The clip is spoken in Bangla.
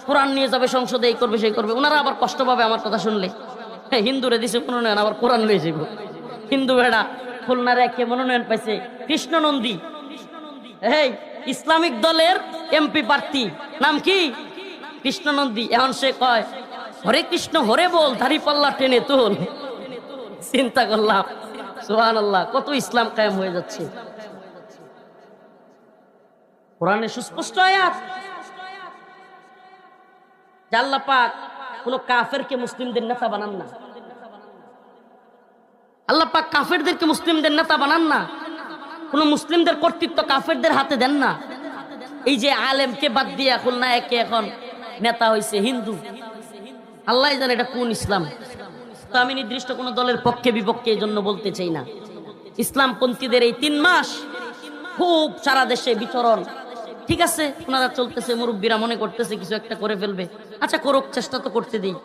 কোরআন নিয়ে যাবে সংসদে, এই করবে সেই করবে। ওনারা আবার কষ্ট পাবে আমার কথা শুনলে। হ্যাঁ, হিন্দুরে দিছে মনোনয়ন, আবার কোরআন লয়ে যাবো। হিন্দু বেড়া খুলনার একে মনোনয়ন পাইছে কৃষ্ণ নন্দী, এই ইসলামিক দলের এমপি প্রার্থী, নাম কি? কৃষ্ণ নন্দী। এখন সে কয় হরে কৃষ্ণ হরে বল, দাড়ি পাল্লা টেনে তোল। চিন্তা করলাম, সুবহানাল্লাহ, কত ইসলাম কায়েম হয়ে যাচ্ছে। কোরআনে সুস্পষ্ট আয়াত, আল্লাহ পাক কোন কাফেরকে মুসলিমদের নেতা বানান না। আল্লাহ পাক কাফেরদেরকে মুসলিমদের নেতা বানান না। কোন মুসলিমদের কর্তৃত্ব কাফেরদের হাতে দেন না। এই যে আলেমকে বাদ দিয়ে খুলনা একে এখন নেতা হইছে হিন্দু, আল্লাহ জানে এটা কোন ইসলাম। তো আমি নির্দিষ্ট কোন দলের পক্ষে বিপক্ষে এই জন্য বলতে চাই না। ইসলামপন্থীদের এই 3 মাস খুব সারা দেশে বিচরণ, ঠিক আছে, ওনারা চলতেছে, মুরব্বীরা মনে করতেছে কিছু একটা করে ফেলবে, আচ্ছা করুক, চেষ্টা তো করতে দিই।